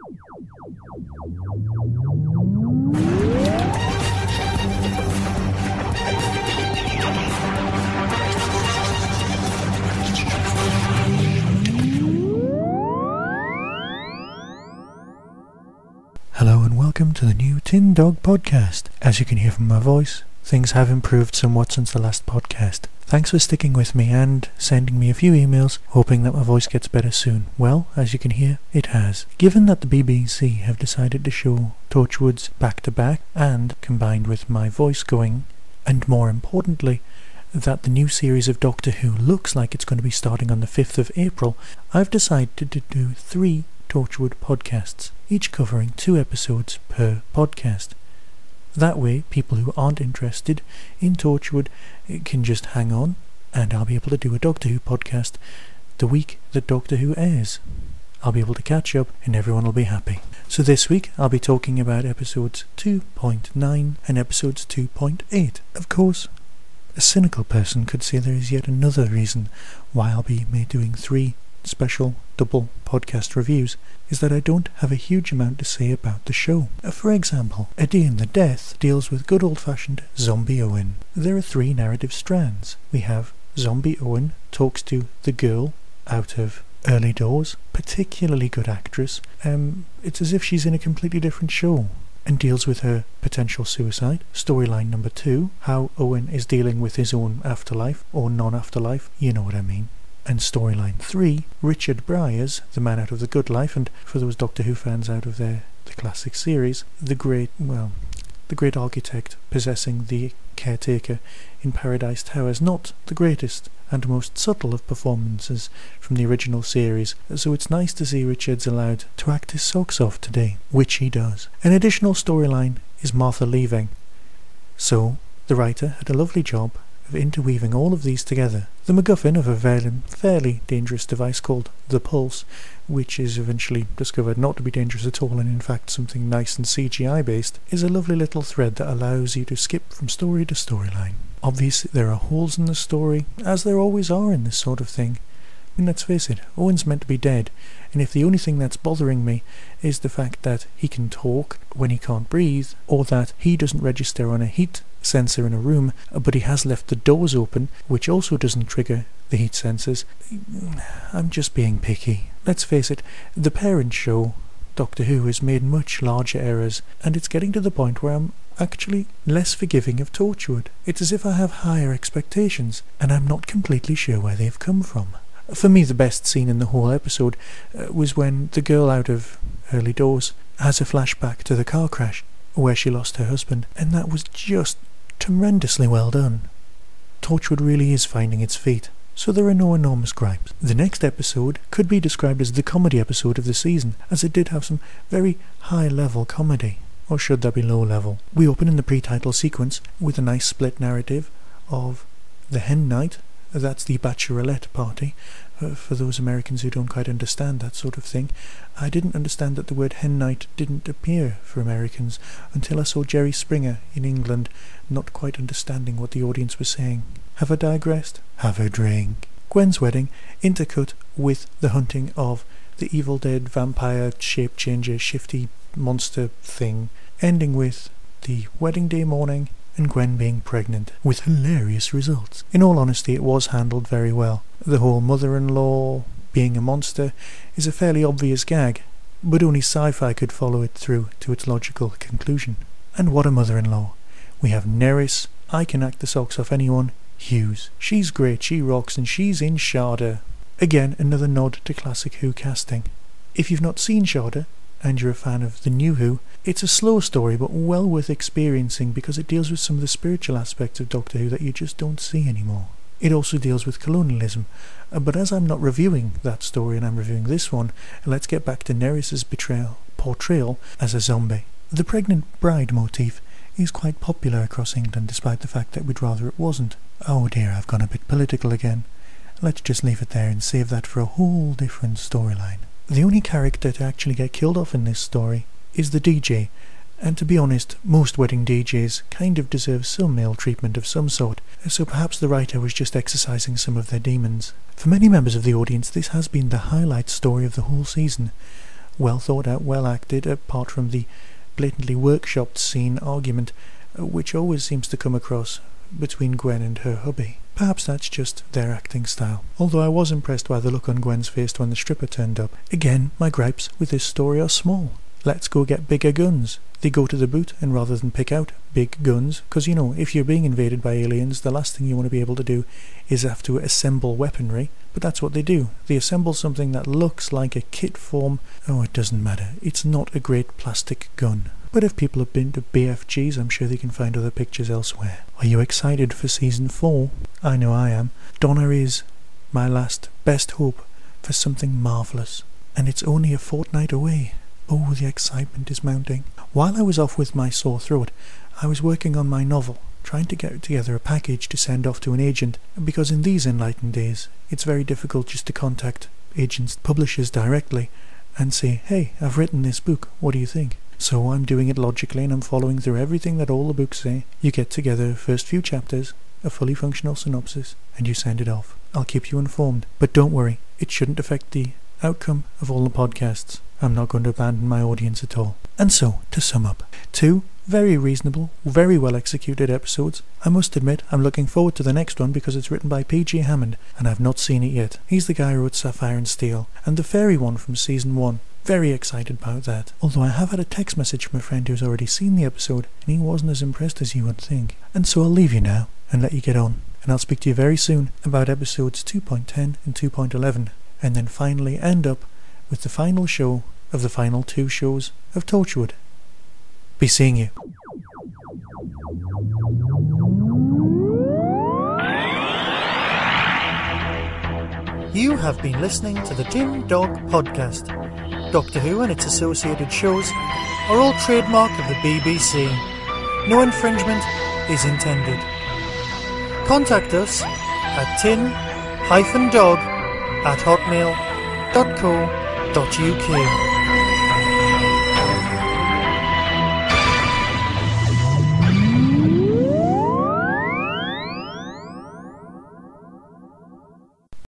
Hello and welcome to the new Tin Dog podcast. As you can hear from my voice, things have improved somewhat since the last podcast. Thanks for sticking with me and sending me a few emails, hoping that my voice gets better soon. Well, as you can hear, it has. Given that the BBC have decided to show Torchwood's back-to-back, and combined with my voice going, and more importantly, that the new series of Doctor Who looks like it's going to be starting on the 5th of April, I've decided to do 3 Torchwood podcasts, each covering 2 episodes per podcast. That way, people who aren't interested in Torchwood can just hang on, and I'll be able to do a Doctor Who podcast the week that Doctor Who airs. I'll be able to catch up and everyone will be happy. So this week, I'll be talking about episodes 2.9 and episodes 2.8. Of course, a cynical person could say there is yet another reason why I'll be doing 3 special double podcast reviews, is that I don't have a huge amount to say about the show. For example, A Day in the Death deals with good old-fashioned Zombie Owen. There are 3 narrative strands. We have Zombie Owen talks to the girl out of Early Doors, particularly good actress. It's as if she's in a completely different show, and deals with her potential suicide. Storyline number 2, how Owen is dealing with his own afterlife, or non-afterlife, you know what I mean. And storyline 3, Richard Briers, the man out of The Good Life, and for those Doctor Who fans out of the classic series, the great architect possessing the caretaker in Paradise Towers, not the greatest and most subtle of performances from the original series, so it's nice to see Richard's allowed to act his socks off today, which he does. An additional storyline is Martha leaving, so the writer had a lovely job of interweaving all of these together. The MacGuffin of a fairly dangerous device called the Pulse, which is eventually discovered not to be dangerous at all and in fact something nice and CGI based, is a lovely little thread that allows you to skip from story to storyline. Obviously there are holes in the story, as there always are in this sort of thing. I mean, let's face it, Owen's meant to be dead, and if the only thing that's bothering me is the fact that he can talk when he can't breathe, or that he doesn't register on a heat sensor in a room, but he has left the doors open, which also doesn't trigger the heat sensors, I'm just being picky. Let's face it, the parent show, Doctor Who, has made much larger errors, and it's getting to the point where I'm actually less forgiving of Torchwood. It's as if I have higher expectations, and I'm not completely sure where they've come from. For me, the best scene in the whole episode was when the girl out of Early Doors has a flashback to the car crash where she lost her husband, and that was just tremendously well done. Torchwood really is finding its feet, so there are no enormous gripes. The next episode could be described as the comedy episode of the season, as it did have some very high-level comedy. Or should that be low-level? We open in the pre-title sequence with a nice split narrative of the hen night. That's the bachelorette party. For those Americans who don't quite understand that sort of thing, I didn't understand that the word hen night didn't appear for Americans until I saw Jerry Springer in England not quite understanding what the audience was saying. Have I digressed? Have a drink. Gwen's wedding intercut with the hunting of the Evil Dead vampire shape changer shifty monster thing, ending with the wedding day morning and Gwen being pregnant, with hilarious results. In all honesty, it was handled very well. The whole mother-in-law being a monster is a fairly obvious gag, but only sci-fi could follow it through to its logical conclusion. And what a mother-in-law. We have Nerys, I can act the socks off anyone, Hughes. She's great, she rocks, and she's in Sharda. Again, another nod to classic Who casting. If you've not seen Sharda, and you're a fan of the new Who, it's a slow story but well worth experiencing because it deals with some of the spiritual aspects of Doctor Who that you just don't see anymore. It also deals with colonialism, but as I'm not reviewing that story and I'm reviewing this one, let's get back to Nerys' portrayal as a zombie. The pregnant bride motif is quite popular across England despite the fact that we'd rather it wasn't. Oh dear, I've gone a bit political again. Let's just leave it there and save that for a whole different storyline. The only character to actually get killed off in this story is the DJ, and to be honest, most wedding DJs kind of deserve some male treatment of some sort, so perhaps the writer was just exercising some of their demons. For many members of the audience, this has been the highlight story of the whole season. well thought out, well acted, apart from the blatantly workshopped scene argument, which always seems to come across between Gwen and her hubby. Perhaps that's just their acting style. Although I was impressed by the look on Gwen's face when the stripper turned up. Again, my gripes with this story are small. Let's go get bigger guns. They go to the boot, and rather than pick out big guns, because you know, if you're being invaded by aliens, the last thing you want to be able to do is have to assemble weaponry, but that's what they do. They assemble something that looks like a kit form. Oh, it doesn't matter. It's not a great plastic gun. But if people have been to BFGs, I'm sure they can find other pictures elsewhere. Are you excited for season 4? I know I am. Donna is my last best hope for something marvellous. And it's only a fortnight away. Oh, the excitement is mounting. While I was off with my sore throat, I was working on my novel, trying to get together a package to send off to an agent, because in these enlightened days, it's very difficult just to contact agents, publishers directly, and say, hey, I've written this book, what do you think? So I'm doing it logically, and I'm following through everything that all the books say. You get together the first few chapters, a fully functional synopsis, and you send it off. I'll keep you informed, but don't worry, it shouldn't affect the outcome of all the podcasts. I'm not going to abandon my audience at all. And so, to sum up, 2 very reasonable, very well executed episodes. I must admit, I'm looking forward to the next one because it's written by P.G. Hammond, and I've not seen it yet. He's the guy who wrote Sapphire and Steel, and the fairy one from season 1. Very excited about that. Although I have had a text message from a friend who's already seen the episode, and he wasn't as impressed as you would think. And so I'll leave you now, and let you get on. And I'll speak to you very soon about episodes 2.10 and 2.11, and then finally end up with the final show of the final 2 shows of Torchwood. Be seeing you. You have been listening to the Tin Dog Podcast. Doctor Who and its associated shows are all trademark of the BBC. No infringement is intended. Contact us at tin-dog@hotmail.co.uk.